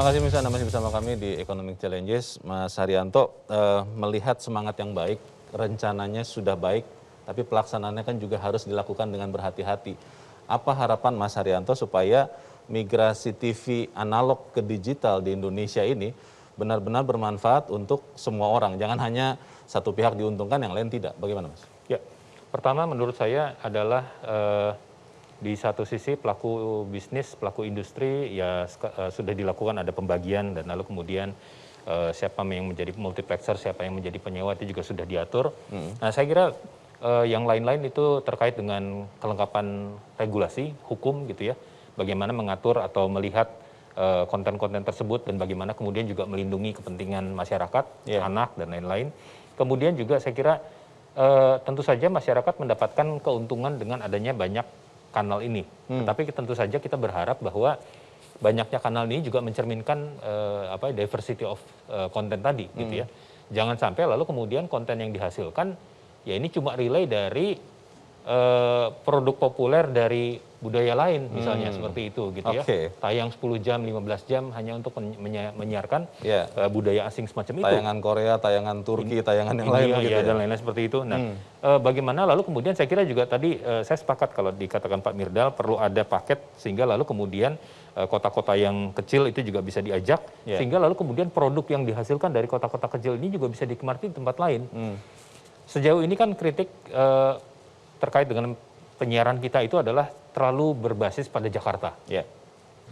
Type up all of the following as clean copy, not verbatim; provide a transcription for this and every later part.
Terima kasih Miss Anda masih bersama kami di Economic Challenges. Mas Haryanto, melihat semangat yang baik, rencananya sudah baik, tapi pelaksanaannya kan juga harus dilakukan dengan berhati-hati. Apa harapan Mas Haryanto supaya migrasi TV analog ke digital di Indonesia ini benar-benar bermanfaat untuk semua orang? Jangan hanya satu pihak diuntungkan, yang lain tidak. Bagaimana Mas? Ya, pertama menurut saya adalah di satu sisi pelaku bisnis, pelaku industri ya sudah dilakukan ada pembagian dan lalu kemudian siapa yang menjadi multiplexer, siapa yang menjadi penyewa itu juga sudah diatur. Nah saya kira yang lain-lain itu terkait dengan kelengkapan regulasi, hukum gitu ya. Bagaimana mengatur atau melihat konten-konten tersebut dan bagaimana kemudian juga melindungi kepentingan masyarakat, anak dan lain-lain. Kemudian juga saya kira tentu saja masyarakat mendapatkan keuntungan dengan adanya banyak kanal ini. Tetapi tentu saja kita berharap bahwa banyaknya kanal ini juga mencerminkan diversity of content tadi gitu ya. Jangan sampai lalu kemudian konten yang dihasilkan ya ini cuma relay dari produk populer dari budaya lain misalnya seperti itu gitu ya. Tayang 10 jam, 15 jam hanya untuk menyiarkan budaya asing semacam itu. Tayangan Korea, tayangan Turki, tayangan yang lain gitu ya. Dan lain-lain seperti itu. Nah, bagaimana lalu kemudian saya kira juga tadi saya sepakat kalau dikatakan Pak Mirdal perlu ada paket sehingga lalu kemudian kota-kota yang kecil itu juga bisa diajak sehingga lalu kemudian produk yang dihasilkan dari kota-kota kecil ini juga bisa dinikmati di tempat lain. Sejauh ini kan kritik terkait dengan penyiaran kita itu adalah terlalu berbasis pada Jakarta.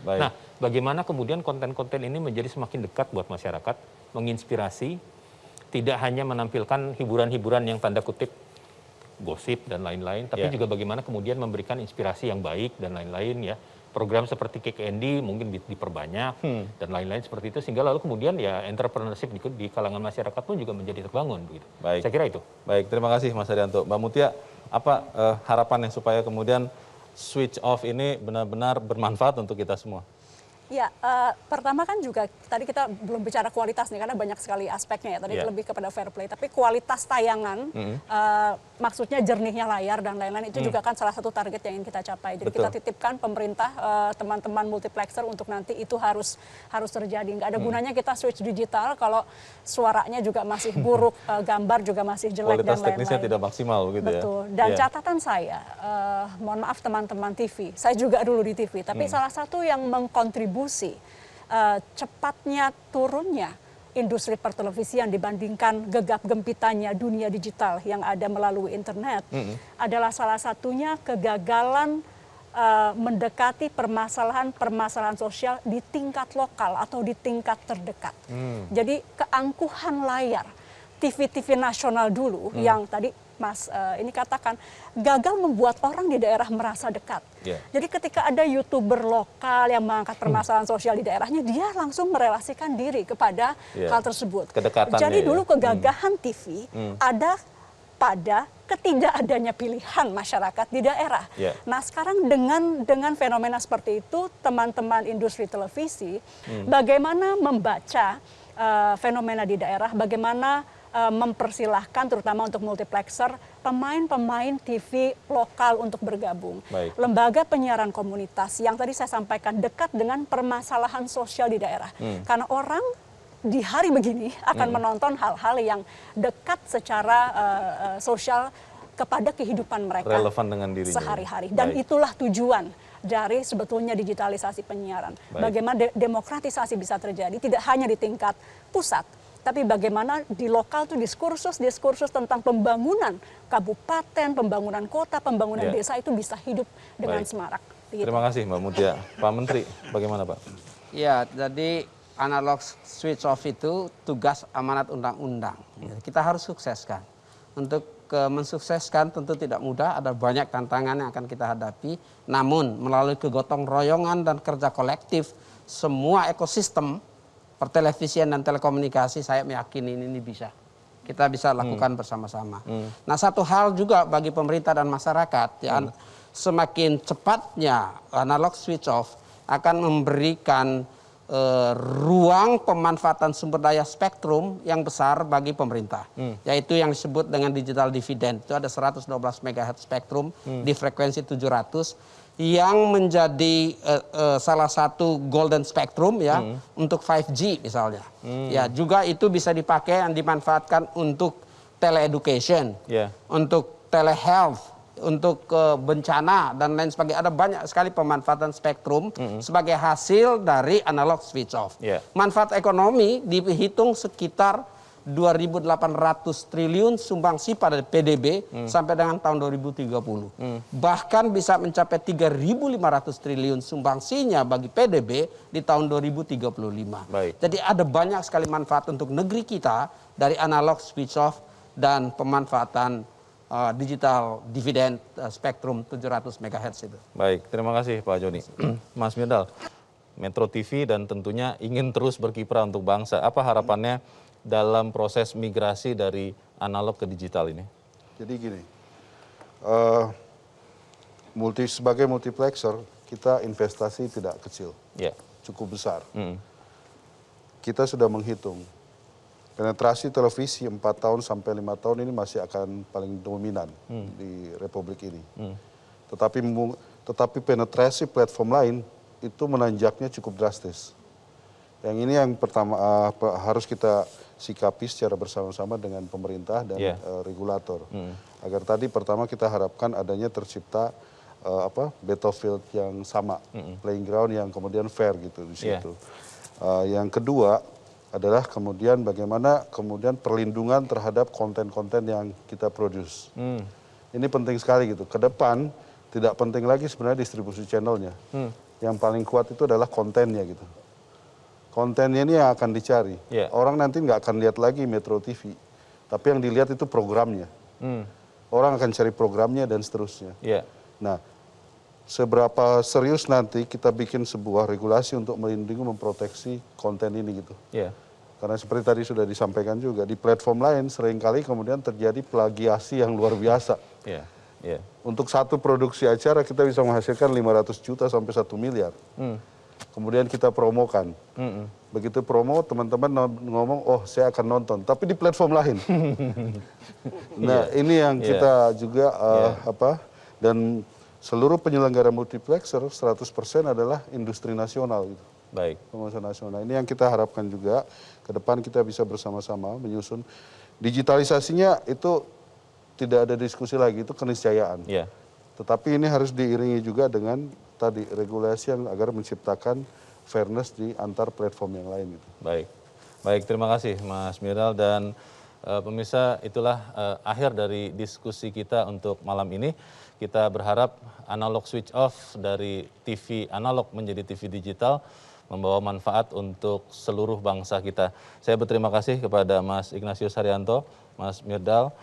Baik. Nah, bagaimana kemudian konten-konten ini menjadi semakin dekat buat masyarakat, menginspirasi, tidak hanya menampilkan hiburan-hiburan yang tanda kutip gosip dan lain-lain, tapi juga bagaimana kemudian memberikan inspirasi yang baik dan lain-lain ya. Program seperti Kick Andy mungkin diperbanyak dan lain-lain seperti itu sehingga lalu kemudian ya entrepreneurship di kalangan masyarakat pun juga menjadi terbangun begitu. Baik. Saya kira itu. Baik, terima kasih Mas Haryanto. Mbak Mutia, apa harapannya supaya kemudian switch off ini benar-benar bermanfaat untuk kita semua? Ya, pertama kan juga tadi kita belum bicara kualitas nih karena banyak sekali aspeknya ya. Tadi lebih kepada fair play, tapi kualitas tayangan, maksudnya jernihnya layar dan lain-lain itu juga kan salah satu target yang ingin kita capai. Jadi kita titipkan pemerintah, teman-teman multiplexer untuk nanti itu harus terjadi. Nggak ada gunanya kita switch digital kalau suaranya juga masih buruk, gambar juga masih jelek dan lain-lain. Kualitas teknisnya tidak maksimal gitu ya. Betul. Dan catatan saya, mohon maaf teman-teman TV, saya juga dulu di TV, tapi salah satu yang mengkontribusi cepatnya turunnya industri pertelevisian dibandingkan gegap gempitannya dunia digital yang ada melalui internet adalah salah satunya kegagalan mendekati permasalahan sosial di tingkat lokal atau di tingkat terdekat. Jadi keangkuhan layar TV-TV nasional dulu yang tadi Mas ini katakan gagal membuat orang di daerah merasa dekat. Jadi ketika ada YouTuber lokal yang mengangkat permasalahan sosial di daerahnya, dia langsung merelasikan diri kepada hal tersebut. Jadi dulu kegagahan TV ada pada ketidakadanya pilihan masyarakat di daerah. Nah sekarang dengan fenomena seperti itu, teman-teman industri televisi, bagaimana membaca fenomena di daerah, bagaimana mempersilahkan terutama untuk multiplexer pemain-pemain TV lokal untuk bergabung. Lembaga penyiaran komunitas yang tadi saya sampaikan dekat dengan permasalahan sosial di daerah. Karena orang di hari begini akan menonton hal-hal yang dekat secara sosial kepada kehidupan mereka. Relevan dengan dirinya. Sehari-hari. Dan itulah tujuan dari sebetulnya digitalisasi penyiaran. Bagaimana demokratisasi bisa terjadi tidak hanya di tingkat pusat, tapi bagaimana di lokal tuh diskursus tentang pembangunan kabupaten, pembangunan kota, pembangunan desa itu bisa hidup dengan semarak. Terima kasih Mbak Mutia. Pak Menteri, bagaimana Pak? Ya, jadi analog switch off itu tugas amanat undang-undang. Kita harus sukseskan. Untuk mensukseskan tentu tidak mudah, ada banyak tantangan yang akan kita hadapi. Namun melalui kegotong royongan dan kerja kolektif, semua ekosistem pertelevisian dan telekomunikasi saya meyakini ini bisa. Kita bisa lakukan bersama-sama. Nah satu hal juga bagi pemerintah dan masyarakat, ya, semakin cepatnya analog switch off akan memberikan ruang pemanfaatan sumber daya spektrum yang besar bagi pemerintah. Yaitu yang disebut dengan digital dividend. Itu ada 112 MHz spektrum di frekuensi 700 yang menjadi salah satu golden spectrum ya untuk 5G misalnya. Ya, juga itu bisa dipakai dan dimanfaatkan untuk teleeducation, untuk telehealth, untuk bencana dan lain sebagainya. Ada banyak sekali pemanfaatan spektrum sebagai hasil dari analog switch off. Manfaat ekonomi dihitung sekitar 2.800 triliun sumbangsi pada PDB sampai dengan tahun 2030. Bahkan bisa mencapai 3.500 triliun sumbangsinya bagi PDB di tahun 2035. Jadi ada banyak sekali manfaat untuk negeri kita dari analog switch off dan pemanfaatan digital dividend spektrum 700 MHz itu. Baik, terima kasih Pak Joni. Mas Mirdal, Metro TV dan tentunya ingin terus berkiprah untuk bangsa. Apa harapannya dalam proses migrasi dari analog ke digital ini? Jadi gini, sebagai multiplexer kita investasi tidak kecil, cukup besar. Kita sudah menghitung penetrasi televisi 4 tahun sampai 5 tahun ini masih akan paling dominan di Republik ini. Tetapi penetrasi platform lain itu menanjaknya cukup drastis. Yang ini yang pertama harus kita sikapi secara bersama-sama dengan pemerintah dan regulator. Agar tadi pertama kita harapkan adanya tercipta battlefield yang sama, playing ground yang kemudian fair gitu di situ. Yang kedua adalah kemudian bagaimana kemudian perlindungan terhadap konten-konten yang kita produce. Ini penting sekali gitu. Ke depan tidak penting lagi sebenarnya distribusi channelnya. Yang paling kuat itu adalah kontennya gitu. Kontennya ini yang akan dicari. Orang nanti nggak akan lihat lagi Metro TV, tapi yang dilihat itu programnya. Orang akan cari programnya dan seterusnya. Nah, seberapa serius nanti kita bikin sebuah regulasi untuk melindungi, memproteksi konten ini gitu. Karena seperti tadi sudah disampaikan juga, di platform lain seringkali kemudian terjadi plagiasi yang luar biasa. Untuk satu produksi acara kita bisa menghasilkan 500 juta sampai 1 miliar. Kemudian kita promokan. Begitu promo, teman-teman ngomong, oh saya akan nonton. Tapi di platform lain. Nah ini yang kita juga, dan seluruh penyelenggara multiplexer 100% adalah industri nasional. Gitu. Pengusaha nasional. Ini yang kita harapkan juga, ke depan kita bisa bersama-sama menyusun. Digitalisasinya itu tidak ada diskusi lagi, itu keniscayaan. Tetapi ini harus diiringi juga dengan tadi regulasi yang agar menciptakan fairness di antar platform yang lain gitu. Baik, terima kasih Mas Mirdal dan pemirsa, itulah akhir dari diskusi kita untuk malam ini. Kita berharap analog switch off dari TV analog menjadi TV digital membawa manfaat untuk seluruh bangsa kita. Saya berterima kasih kepada Mas Ignatius Haryanto, Mas Mirdal,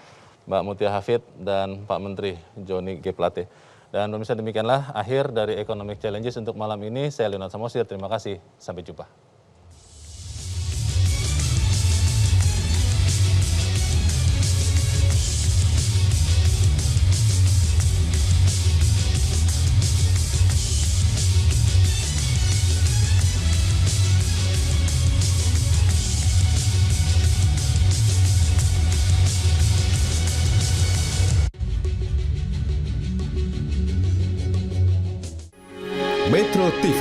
Mbak Mutia Hafid, dan Pak Menteri Joni G. Plate. Dan pemirsa, demikianlah akhir dari Economic Challenges untuk malam ini. Saya Leonard Samosir, terima kasih. Sampai jumpa. Metro TV,